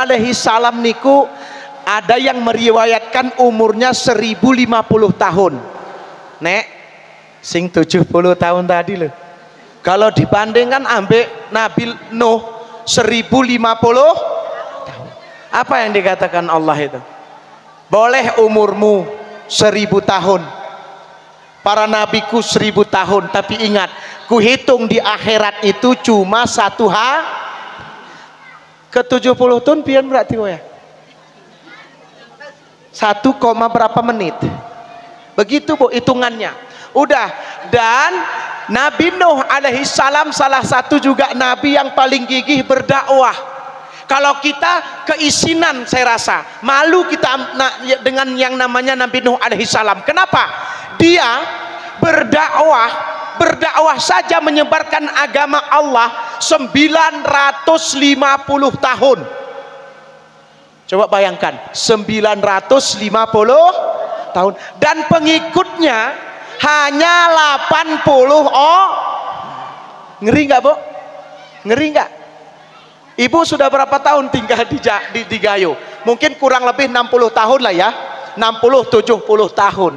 alaihi salam niku ada yang meriwayatkan umurnya 1050 tahun. Nek sing 70 tahun tadi loh. Kalau dibandingkan ambek Nabi Nuh 1050 tahun. Apa yang dikatakan Allah itu? Boleh umurmu 1000 tahun, para nabiku 1000 tahun, tapi ingat, kuhitung di akhirat itu cuma satu ke 70 tahun pian berarti ya 1, berapa menit begitu bu hitungannya udah. Dan Nabi Nuh alaihi salam salah satu juga nabi yang paling gigih berdakwah. Kalau kita keisinan, saya rasa malu kita dengan yang namanya Nabi Nuh alaihi salam. Kenapa? Dia berdakwah saja menyebarkan agama Allah 950 tahun. Coba bayangkan 950 tahun dan pengikutnya hanya 80 ngeri nggak bu? Ngeri nggak? Ibu sudah berapa tahun tinggal di Gayo? Mungkin kurang lebih 60 tahun lah ya, 60-70 tahun.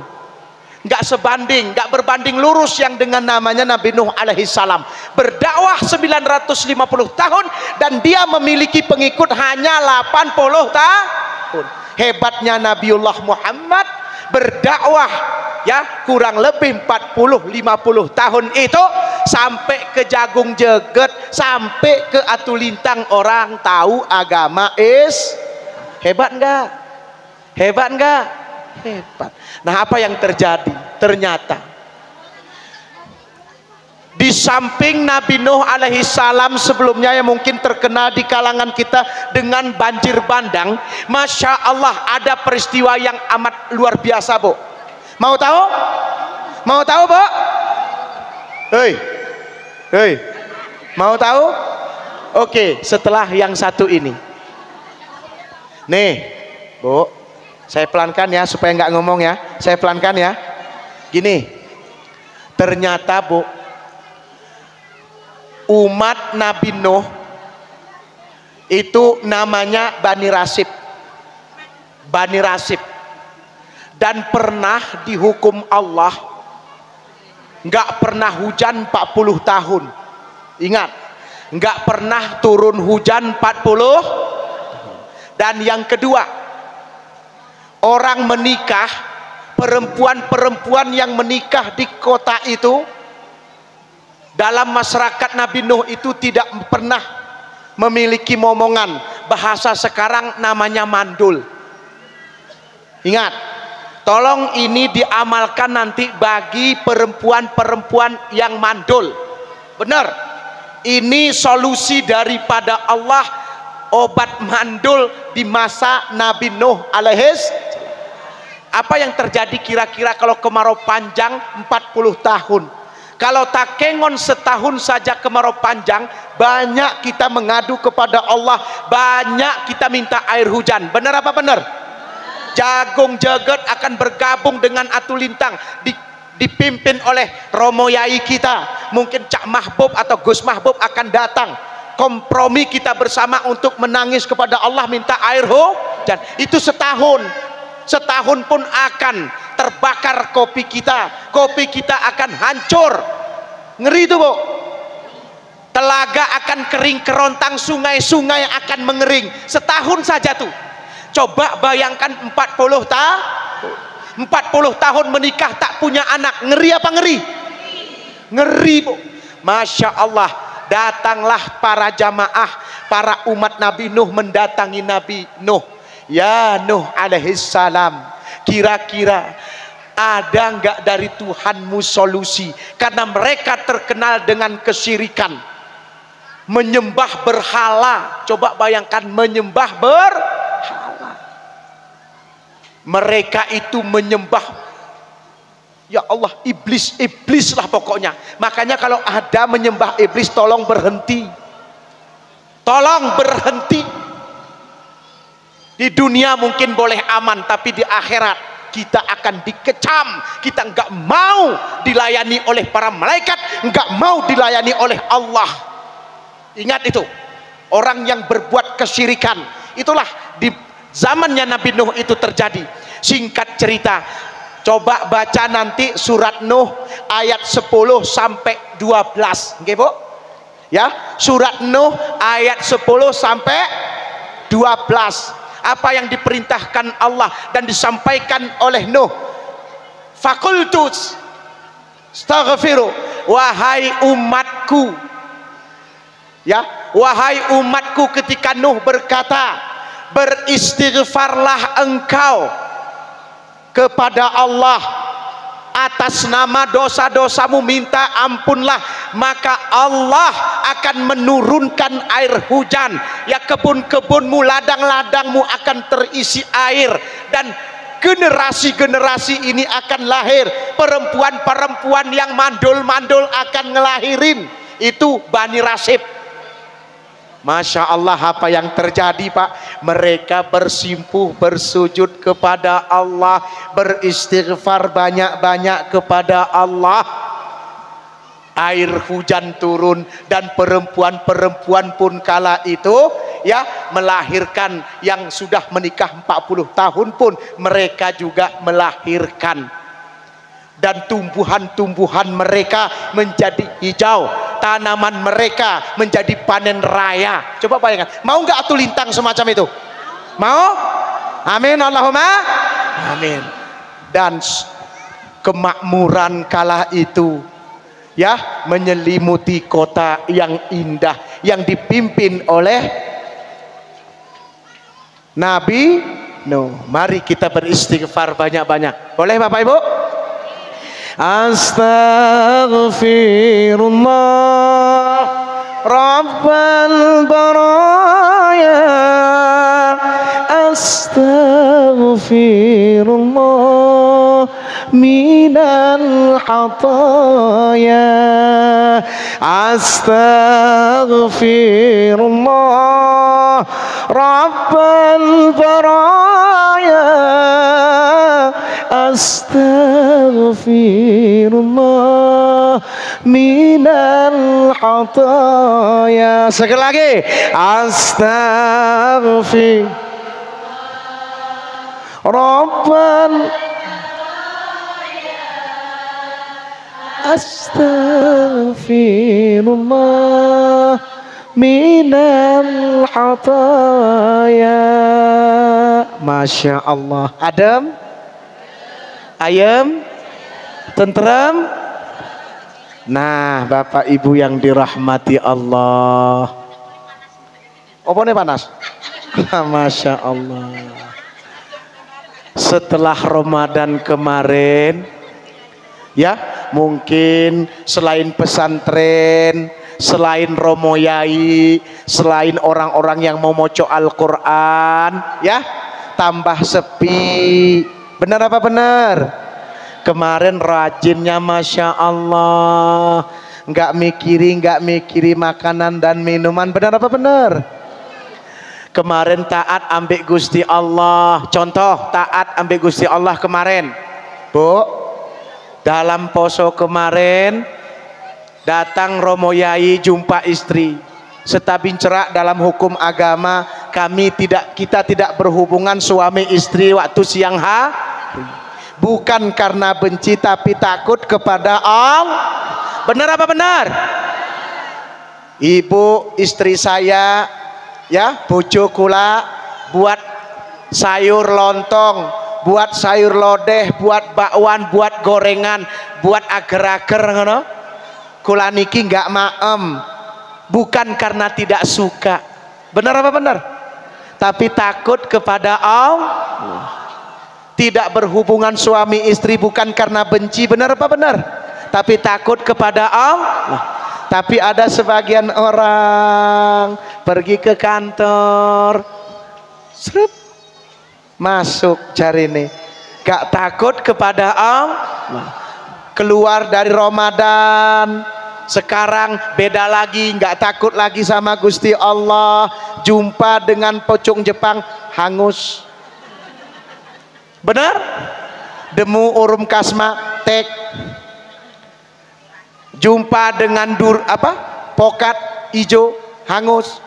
Nggak sebanding, nggak berbanding lurus yang dengan namanya Nabi Nuh alaihi salam. Berdakwah 950 tahun dan dia memiliki pengikut hanya 80 tahun. Hebatnya Nabiullah Muhammad berdakwah ya kurang lebih 40-50 tahun itu sampai ke Jagung Jeget, sampai ke Atulintang orang tahu agama hebat nggak? Hebat nggak? Hebat. Nah, apa yang terjadi? Ternyata di samping Nabi Nuh alaihi salam sebelumnya yang mungkin terkenal di kalangan kita dengan banjir bandang, Masya Allah ada peristiwa yang amat luar biasa bu. Mau tahu? Mau tahu bu? Hei, mau tahu? Oke, setelah yang satu ini nih bu, saya pelankan ya supaya nggak ngomong ya, saya pelankan ya. Gini, ternyata bu, umat Nabi Nuh itu namanya Bani Rasib, dan pernah dihukum Allah nggak pernah hujan 40 tahun. Ingat, nggak pernah turun hujan 40. Dan yang kedua, orang menikah, perempuan-perempuan yang menikah di kota itu dalam masyarakat Nabi Nuh itu tidak pernah memiliki momongan, bahasa sekarang namanya mandul. Ingat, tolong ini diamalkan nanti bagi perempuan-perempuan yang mandul. Benar, ini solusi daripada Allah, obat mandul di masa Nabi Nuh alaihis. Apa yang terjadi kira-kira kalau kemarau panjang 40 tahun? Kalau takengon setahun saja kemarau panjang, banyak kita mengadu kepada Allah, banyak kita minta air hujan. Benar apa benar? Jagung Jeget akan bergabung dengan Atulintang, dipimpin oleh Romo Yai kita, mungkin Cak Mahbub atau Gus Mahbub akan datang. Kompromi kita bersama untuk menangis kepada Allah minta air hujan. Itu setahun pun akan terbakar kopi kita akan hancur. Ngeri itu bu. Telaga akan kering kerontang, sungai-sungai akan mengering setahun saja tuh. Coba bayangkan 40 tahun menikah tak punya anak. Ngeri apa ngeri? Ngeri bu. Masya Allah, datanglah para jamaah, para umat Nabi Nuh mendatangi Nabi Nuh. Ya Nuh alaihis salam, kira-kira ada nggak dari Tuhanmu solusi? Karena mereka terkenal dengan kesyirikan, menyembah berhala. Coba bayangkan, menyembah berhala. Mereka itu menyembah, ya Allah, iblis lah pokoknya. Makanya kalau ada menyembah iblis, tolong berhenti. Tolong berhenti. Di dunia mungkin boleh aman, tapi di akhirat kita akan dikecam. Kita nggak mau dilayani oleh para malaikat, nggak mau dilayani oleh Allah. Ingat itu. Orang yang berbuat kesyirikan Itulah di zamannya Nabi Nuh itu terjadi. Singkat cerita, coba baca nanti surat Nuh ayat 10 sampai 12. Nggih, Bu? Ya, surat Nuh ayat 10 sampai 12. Apa yang diperintahkan Allah dan disampaikan oleh Nuh. Fakultu astaghfiru, wahai umatku. Ya, wahai umatku, ketika Nuh berkata, beristighfarlah engkau kepada Allah atas nama dosa-dosamu, minta ampunlah, maka Allah akan menurunkan air hujan. Ya, kebun-kebunmu, ladang-ladangmu akan terisi air, dan generasi-generasi ini akan lahir perempuan-perempuan yang mandul-mandul akan ngelahirin. Itu Bani Rasib. Masya Allah, apa yang terjadi, Pak? Mereka bersimpuh, bersujud kepada Allah, beristighfar banyak-banyak kepada Allah. Air hujan turun, dan perempuan-perempuan pun kala itu ya melahirkan. Yang sudah menikah 40 tahun pun mereka juga melahirkan. Dan tumbuhan-tumbuhan mereka menjadi hijau, tanaman mereka menjadi panen raya. Coba bayangkan, mau nggak atuh lintang semacam itu? Mau? Amin, Allahumma amin. Dan kemakmuran kala itu ya menyelimuti kota yang indah yang dipimpin oleh Nabi Nuh. Mari kita beristighfar banyak-banyak. Boleh Bapak Ibu? Astaghfirullah Rabbal baraya, astaghfirullah minal hataya, astaghfirullah Rabbal baraya, astaghfirullah minal hataya. Sekali lagi, astaghfir Rabbal, astaghfirullah minal hataya. Masya Allah. Adem, ayem, tenteram. Nah, Bapak Ibu yang dirahmati Allah, opone panas. Masya Allah. Setelah Ramadan kemarin ya, mungkin selain pesantren, selain Romo Yai, selain orang-orang yang mau moco Al-Quran ya, tambah sepi. Benar apa benar? Kemarin rajinnya Masya Allah, nggak mikiri makanan dan minuman. Benar apa benar? Kemarin taat ambek Gusti Allah. Contoh taat ambek Gusti Allah kemarin, Bu, dalam poso kemarin datang Romo Yai jumpa istri. Setabin cerak dalam hukum agama, kita tidak berhubungan suami istri waktu siang hari. Bukan karena benci, tapi takut kepada Allah. Benar apa benar? Ibu istri saya ya, bojo kula buat sayur lontong, buat sayur lodeh, buat bakwan, buat gorengan, buat ager-ager ngono. Kula niki nggak maem, bukan karena tidak suka. Benar apa benar? Tapi takut kepada Allah. Tidak berhubungan suami istri bukan karena benci. Benar apa benar? Tapi takut kepada Allah. Tapi ada sebagian orang pergi ke kantor, srep, masuk jarine, gak takut kepada Allah. Keluar dari Ramadan, sekarang beda lagi, gak takut lagi sama Gusti Allah. Jumpa dengan pocong Jepang, hangus. Benar? Demu urum kasma tek. Jumpa dengan pokat hijau, hangus.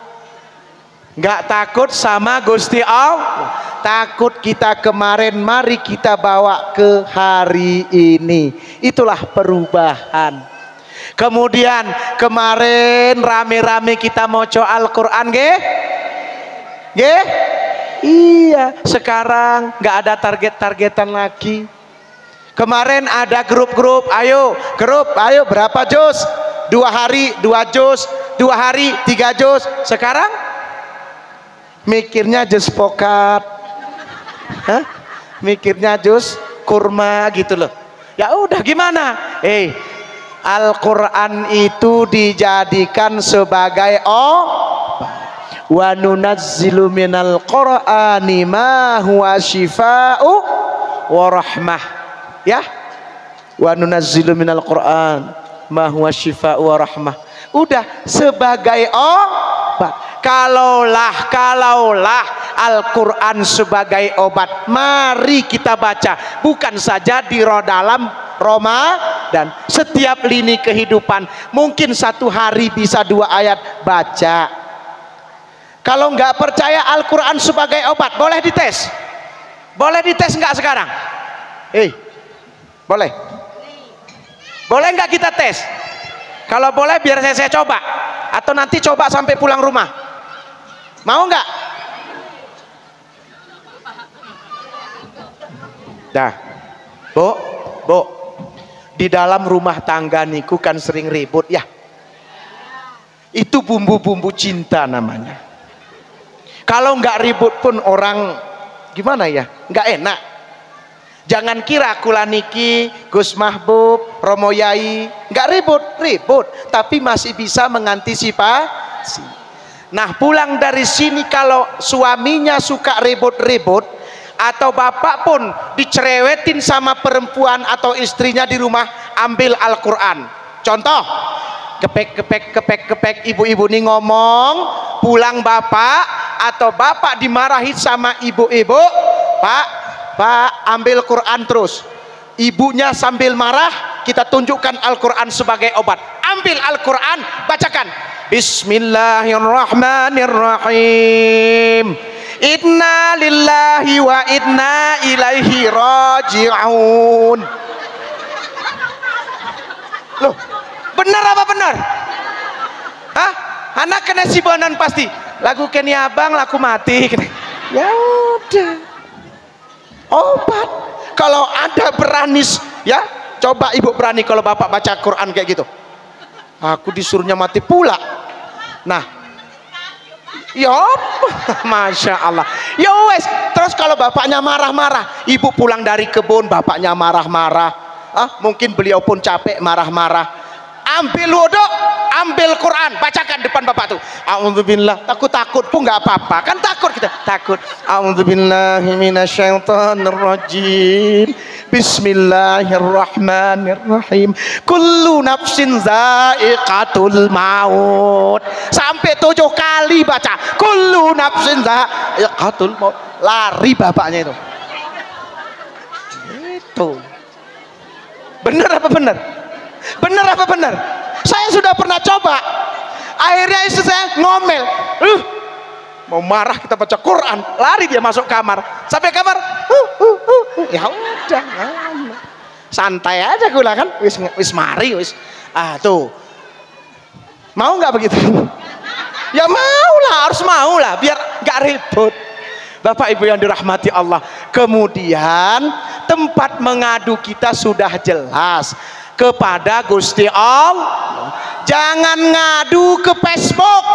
Nggak takut sama Gusti Allah. Takut kita kemarin, mari kita bawa ke hari ini. Itulah perubahan. Kemudian kemarin rame-rame kita mau Al-Quran, nggih? Nggih? Iya, sekarang nggak ada target-targetan lagi. Kemarin ada grup-grup, ayo berapa juz? 2 hari 2 juz, 2 hari 3 juz. Sekarang mikirnya juz pokat, mikirnya juz kurma gitu loh. Ya udah gimana? Al-Quran itu dijadikan sebagai wa nunazzilu minal qur'ani ma huwa shifaa'u wa rahmah. Ya, wa nunazzilu minal qur'an ma huwa shifaa'u wa rahmah. Udah sebagai obat. Kalaulah Al-Quran sebagai obat, mari kita baca. Bukan saja di dalam Ramadan, setiap lini kehidupan. Mungkin 1 hari bisa 2 ayat baca. Kalau nggak percaya Al-Quran sebagai obat, boleh dites. Boleh dites nggak sekarang? Boleh? Boleh nggak kita tes? Kalau boleh biar saya coba. Atau nanti coba sampai pulang rumah. Mau nggak? Dah, Bu, di dalam rumah tangga niku kan sering ribut ya. Itu bumbu-bumbu cinta namanya. Kalau nggak ribut pun orang gimana ya? Nggak enak. Jangan kira kula niki, Gus Mahbub, Romo Yai nggak ribut, tapi masih bisa mengantisipasi. Nah, pulang dari sini kalau suaminya suka ribut-ribut, atau bapak pun dicerewetin sama perempuan atau istrinya di rumah, ambil Al-Quran. Contoh, kepek ibu-ibu nih ngomong, pulang bapak atau bapak dimarahi sama ibu-ibu, Pak ambil Quran terus. Ibunya sambil marah, kita tunjukkan Al-Quran sebagai obat. Ambil Al-Quran, bacakan. Bismillahirrahmanirrahim. Inna lillahi wa inna ilaihi raji'un. Loh, benar apa benar? Hah? Anak kena sibonan pasti. Lagu keni abang, laku mati. Ya udah. Obat. Kalau ada berani, ya coba ibu berani kalau bapak baca Quran kayak gitu. Aku disuruhnya mati pula. Nah, masya Allah. Ya wes. Terus kalau bapaknya marah-marah, ibu pulang dari kebun, bapaknya marah-marah. Mungkin beliau pun capek marah-marah. Ambil wudhu, ambil Quran, bacakan depan bapak tuh. A'udzubillah. Takut pun nggak apa-apa, kan takut kita. Takut. A'udzubillahi minasyaitonirrajim. Bismillahirrahmanirrahim. Kullu nafsin za'iqatul maut. Sampai 7 kali baca. Kullu nafsin za'iqatul maut. Lari bapaknya itu. Itu. Benar apa benar? Benar apa benar? Saya sudah pernah coba. Akhirnya istri saya ngomel. Mau marah kita baca Quran, lari dia masuk kamar. Sampai kamar, ya udah, santai aja gula kan, wis mari wis. Tuh, mau nggak begitu? Ya mau lah, harus mau lah, biar nggak ribut. Bapak Ibu yang dirahmati Allah. Kemudian tempat mengadu kita sudah jelas kepada Gusti Allah. Jangan ngadu ke Facebook.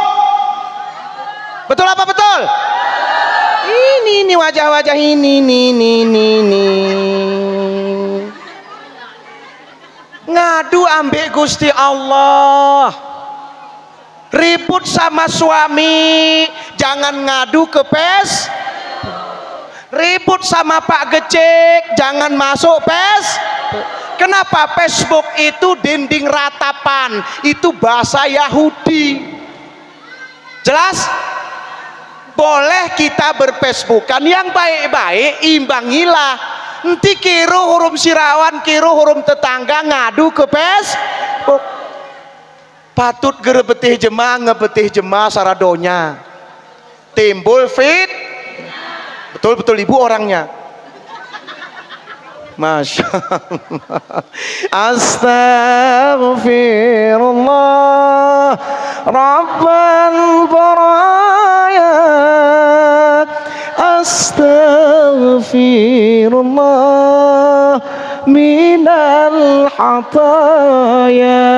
Betul apa betul? Ini wajah-wajah ini ngadu ambek Gusti Allah. Ribut sama suami, jangan ngadu ke ribut sama Pak Gecek, jangan masuk Kenapa? Facebook itu dinding ratapan, itu bahasa Yahudi. Jelas? Boleh kita berfacebookan yang baik-baik, imbangilah. Nanti kira hurum sirawan, kira hurum tetangga ngadu ke Facebook. Patut gerebetih jemaah, ngebetih jemaah saradonya. timbul fit. Betul-betul ibu orangnya. Masya Allah. Astaghfirullah Rabbal baraya. Astaghfirullah minal hataya.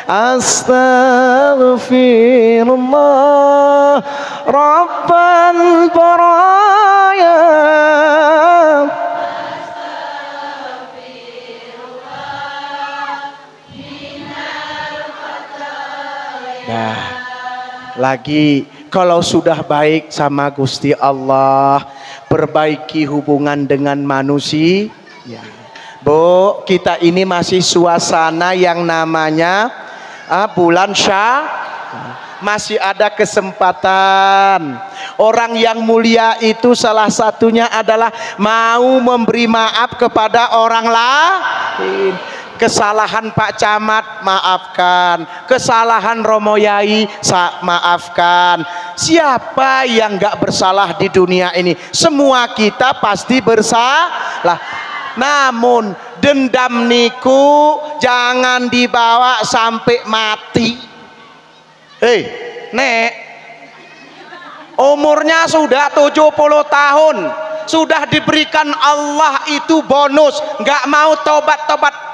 Astaghfirullah Rabbal baraya. Nah, lagi kalau sudah baik sama Gusti Allah, perbaiki hubungan dengan manusia. Ya. Bu, kita ini masih suasana yang namanya bulan masih ada kesempatan. Orang yang mulia itu salah satunya adalah mau memberi maaf kepada orang lain. Kesalahan Pak Camat maafkan, kesalahan Romo Yai maafkan. Siapa yang gak bersalah di dunia ini? Semua kita pasti bersalah. Namun dendam niku jangan dibawa sampai mati. Nek, umurnya sudah 70 tahun, sudah diberikan Allah itu bonus, gak mau tobat-tobat.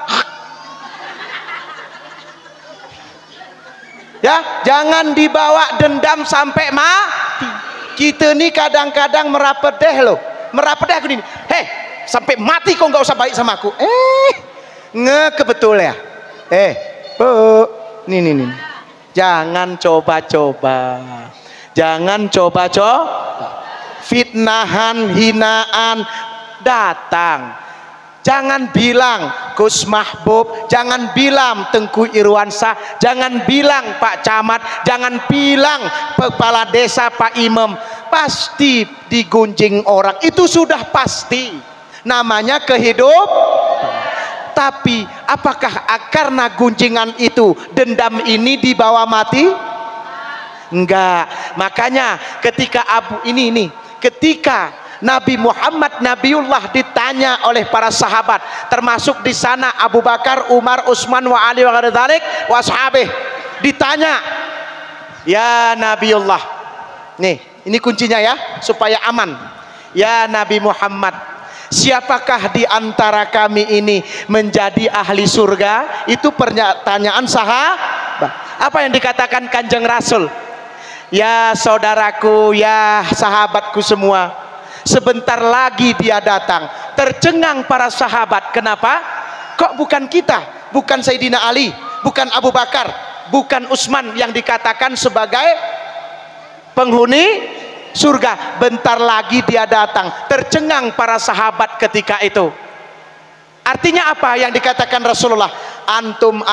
Ya, jangan dibawa dendam sampai mati. Kita nih kadang-kadang merapedeh loh, merapedeh gini. Sampai mati kok nggak usah baik sama aku. Kebetul ya. Bu, nih. Jangan coba-coba. Jangan coba-coba. Fitnahan, hinaan datang. Jangan bilang Gus Mahbub, jangan bilang Tengku Irwansyah, jangan bilang Pak Camat, jangan bilang kepala desa Pak Imam. Pasti digunjing orang, itu sudah pasti. Namanya kehidupan. Tapi apakah karena gunjingan itu dendam ini dibawa mati? Enggak. Makanya ketika ketika Nabi Muhammad Nabiullah ditanya oleh para sahabat, termasuk di sana Abu Bakar, Umar, Utsman wa Ali wa ghairu wa ashabih, ditanya, ya Nabiullah, nih ini kuncinya ya supaya aman. Ya Nabi Muhammad, siapakah di antara kami ini menjadi ahli surga? Itu pertanyaan sahabat. Apa yang dikatakan Kanjeng Rasul? Ya saudaraku, ya sahabatku semua, sebentar lagi dia datang. Tercengang para sahabat. Kenapa? Kok bukan kita, bukan Sayyidina Ali, bukan Abu Bakar, bukan Utsman yang dikatakan sebagai penghuni surga? Bentar lagi dia datang. Tercengang para sahabat ketika itu. Artinya apa yang dikatakan Rasulullah? Antum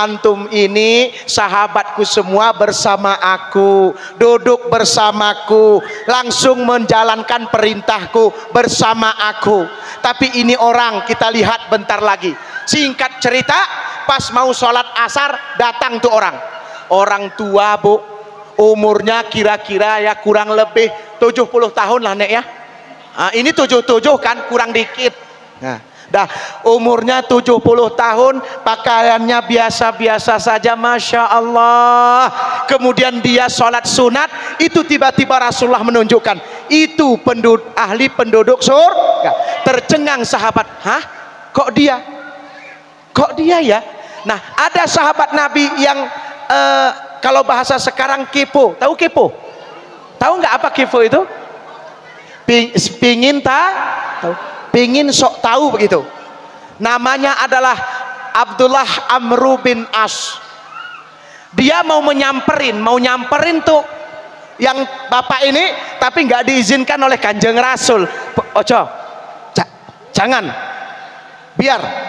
ini sahabatku semua bersama aku, duduk bersamaku, langsung menjalankan perintahku bersama aku. Tapi ini orang kita lihat bentar lagi. Singkat cerita, pas mau sholat asar datang tuh orang tua bu, umurnya kira-kira ya kurang lebih 70 tahun lah nek ya. Ini 77 kan, kurang dikit. Dah umurnya 70 tahun, pakaiannya biasa-biasa saja, Masya Allah. Kemudian dia sholat sunat, itu tiba-tiba Rasulullah menunjukkan itu ahli penduduk surga. Tercengang sahabat, kok dia ya? Nah, ada sahabat Nabi yang kalau bahasa sekarang kepo. Tahu kepo? Tahu nggak apa kepo itu? Pingin sok tahu begitu. Namanya adalah Abdullah Amru bin As. Dia mau nyamperin tuh yang bapak ini, tapi nggak diizinkan oleh Kanjeng Rasul. Jangan, biar.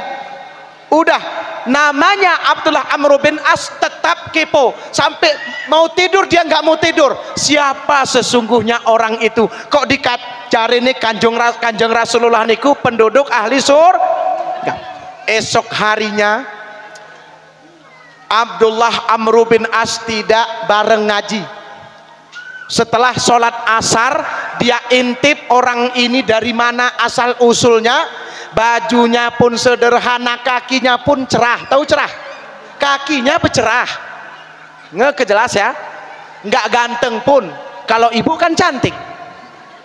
Udah, namanya Abdullah Amru bin As tetap kepo. Sampai mau tidur dia nggak mau tidur. Siapa sesungguhnya orang itu? Kok dicari nih Kanjeng Rasulullah niku penduduk ahli surga. Esok harinya Abdullah Amru bin As tidak bareng ngaji. Setelah sholat asar dia intip orang ini dari mana asal usulnya. Bajunya pun sederhana, kakinya pun cerah. Tahu cerah? Kakinya bercerah. Kejelas ya. Nggak ganteng pun. Kalau ibu kan cantik.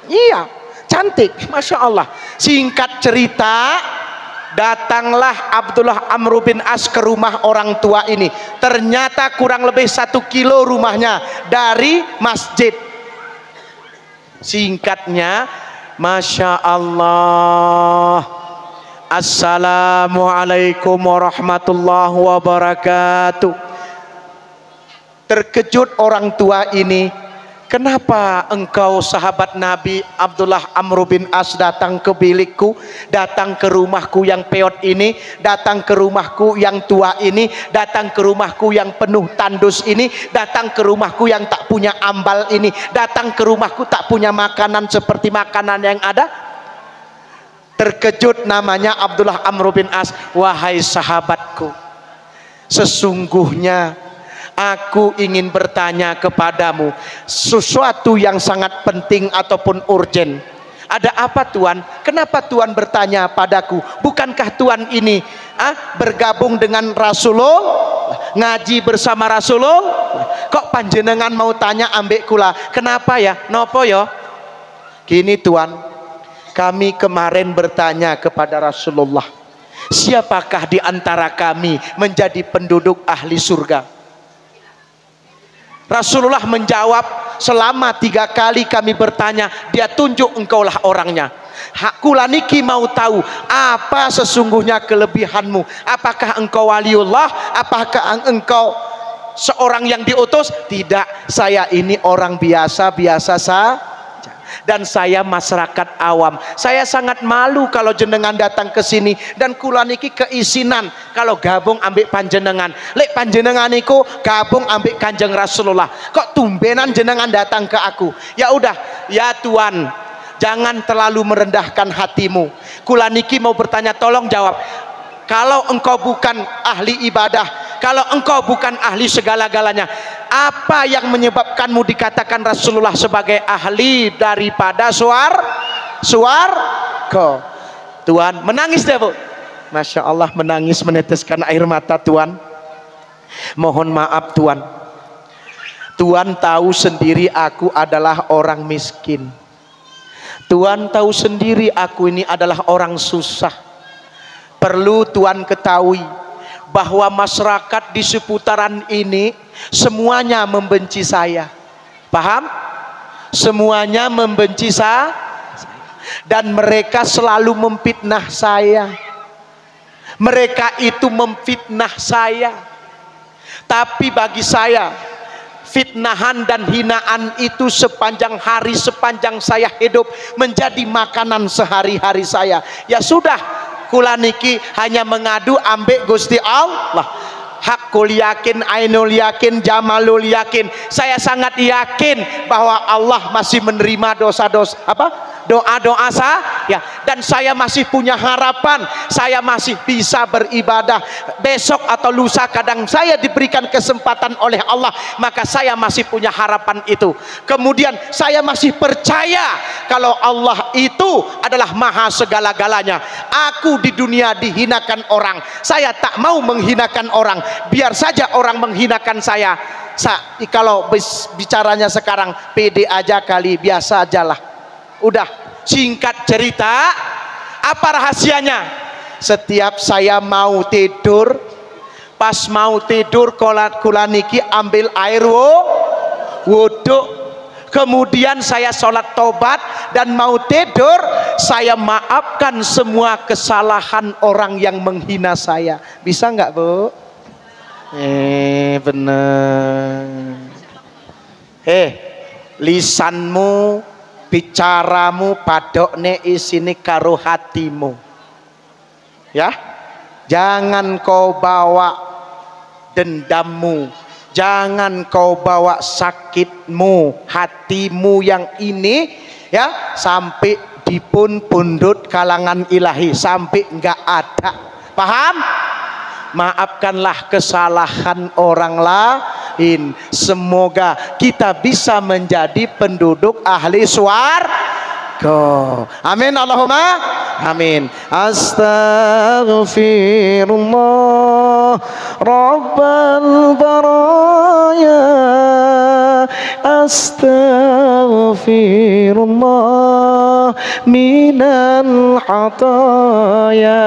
Iya, cantik, masya Allah. Singkat cerita, datanglah Abdullah Amr bin As ke rumah orang tua ini. Ternyata kurang lebih 1 kilo rumahnya dari masjid. Singkatnya, masya Allah, assalamualaikum warahmatullahi wabarakatuh. Terkejut orang tua ini. Kenapa engkau sahabat Nabi Abdullah Amr bin As datang ke bilikku, datang ke rumahku yang peot ini, datang ke rumahku yang tua ini, datang ke rumahku yang penuh tandus ini, datang ke rumahku yang tak punya ambal ini, datang ke rumahku tak punya makanan seperti makanan yang ada? Terkejut namanya Abdullah Amr bin As. Wahai sahabatku, sesungguhnya aku ingin bertanya kepadamu sesuatu yang sangat penting ataupun urgen. Ada apa Tuan? Kenapa Tuan bertanya padaku? Bukankah Tuan ini bergabung dengan Rasulullah, ngaji bersama Rasulullah? Kok panjenengan mau tanya ambek kula? Kenapa ya? Nopo yo? Gini Tuan, kami kemarin bertanya kepada Rasulullah, siapakah di antara kami menjadi penduduk ahli surga? Rasulullah menjawab, selama 3 kali kami bertanya, dia tunjuk engkaulah orangnya. Kula niki mau tahu apa sesungguhnya kelebihanmu. Apakah engkau waliullah? Apakah engkau seorang yang diutus? Tidak, saya ini orang biasa-biasa saja. Dan saya masyarakat awam. Saya sangat malu kalau jenengan datang ke sini, dan kula niki keisinan kalau gabung ambek panjenengan. Lek panjenengan niku gabung ambek Kanjeng Rasulullah. Kok tumbenan jenengan datang ke aku? Ya udah, ya Tuan, jangan terlalu merendahkan hatimu. Kula niki mau bertanya, tolong jawab. Kalau engkau bukan ahli ibadah, kalau engkau bukan ahli segala-galanya, apa yang menyebabkanmu dikatakan Rasulullah sebagai ahli daripada suarga? Tuan menangis deh Bu. Masya Allah, menangis meneteskan air mata Tuan. Mohon maaf Tuan. Tuan tahu sendiri aku adalah orang miskin. Tuan tahu sendiri aku ini adalah orang susah. Perlu Tuan ketahui bahwa masyarakat di seputaran ini semuanya membenci saya. Paham? Semuanya membenci saya, dan mereka selalu memfitnah saya. Mereka itu memfitnah saya. Tapi bagi saya, fitnahan dan hinaan itu sepanjang hari, sepanjang saya hidup, menjadi makanan sehari-hari saya. Ya sudah, kula niki hanya mengadu ambek Gusti Allah. Hakul yakin, ainul yakin, jamalul yakin. Saya sangat yakin bahwa Allah masih menerima dosa-dosa doa-doa saya, dan saya masih punya harapan, saya masih bisa beribadah. Besok atau lusa kadang saya diberikan kesempatan oleh Allah, maka saya masih punya harapan itu. Kemudian saya masih percaya kalau Allah itu adalah maha segala-galanya. Aku di dunia dihinakan orang, saya tak mau menghinakan orang. Biar saja orang menghinakan saya. Kalau bicaranya sekarang pede aja kali, biasa ajalah. Udah, singkat cerita, apa rahasianya? Setiap saya mau tidur, pas mau tidur kula niki ambil air wudhu, kemudian saya sholat tobat, dan mau tidur saya maafkan semua kesalahan orang yang menghina saya. Bisa nggak Bu? Bener. Lisanmu, bicaramu padokne isini karo hatimu, ya. Jangan kau bawa dendammu, jangan kau bawa sakitmu, hatimu yang ini, ya, sampai dipun pundut kalangan ilahi, sampai enggak ada. Paham? Maafkanlah kesalahan orang Semoga kita bisa menjadi penduduk ahli swarga. Amin Allahumma amin. Astaghfirullah Rabbal baraya, astaghfirullah minal hataya,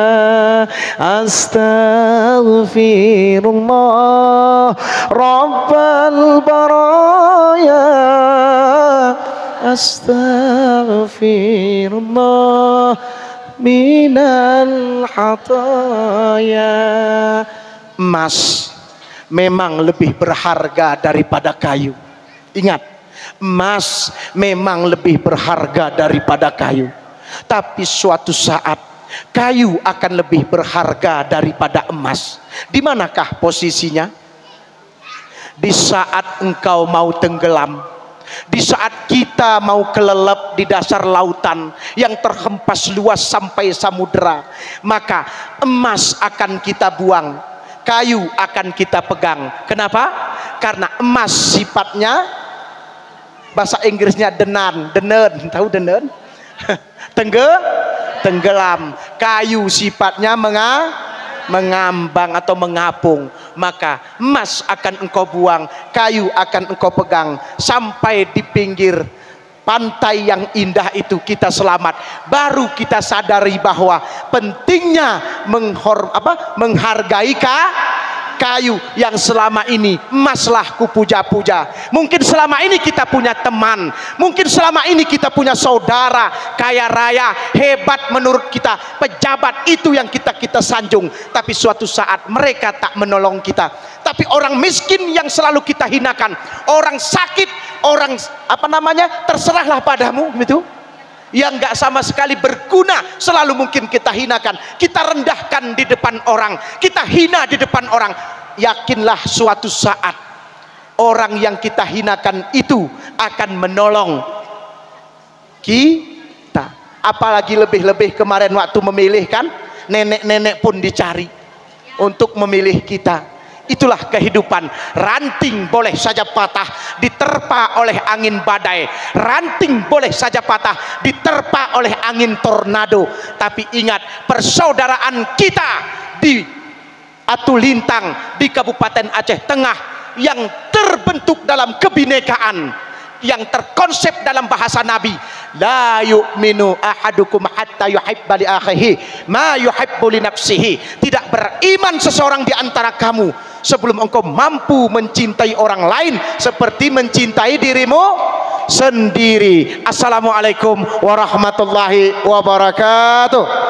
astaghfirullah Rabbal baraya, astaghfirullah minal hataya. Emas memang lebih berharga daripada kayu. Ingat, emas memang lebih berharga daripada kayu. Tapi suatu saat kayu akan lebih berharga daripada emas. Di manakah posisinya? Di saat engkau mau tenggelam, di saat kita mau kelelep di dasar lautan yang terhempas luas sampai samudera, maka emas akan kita buang, kayu akan kita pegang. Kenapa? Karena emas sifatnya, bahasa Inggrisnya denen, tahu denen? Tenggelam. Kayu sifatnya mengambang atau mengapung. Maka emas akan engkau buang, kayu akan engkau pegang, sampai di pinggir pantai yang indah itu kita selamat. Baru kita sadari bahwa pentingnya menghargai kayu yang selama ini emaslah kupuja-puja. Mungkin selama ini kita punya teman, mungkin selama ini kita punya saudara kaya raya, hebat menurut kita, pejabat itu yang kita sanjung. Tapi suatu saat mereka tak menolong kita. Tapi orang miskin yang selalu kita hinakan, orang sakit, orang terserahlah padamu gitu, yang nggak sama sekali berguna, selalu mungkin kita hinakan, kita rendahkan di depan orang, kita hina di depan orang. Yakinlah suatu saat orang yang kita hinakan itu akan menolong kita. Apalagi lebih-lebih kemarin waktu memilih kan, nenek-nenek pun dicari untuk memilih kita. Itulah kehidupan. Ranting boleh saja patah diterpa oleh angin badai, ranting boleh saja patah diterpa oleh angin tornado. Tapi ingat, persaudaraan kita di Atulintang di Kabupaten Aceh Tengah yang terbentuk dalam kebinekaan, yang terkonsep dalam bahasa Nabi, la yu'minu ahadukum hatta yuhibba li akhihi ma yuhibbu li nafsihi. Tidak beriman seseorang di antara kamu sebelum engkau mampu mencintai orang lain seperti mencintai dirimu sendiri. Assalamualaikum warahmatullahi wabarakatuh.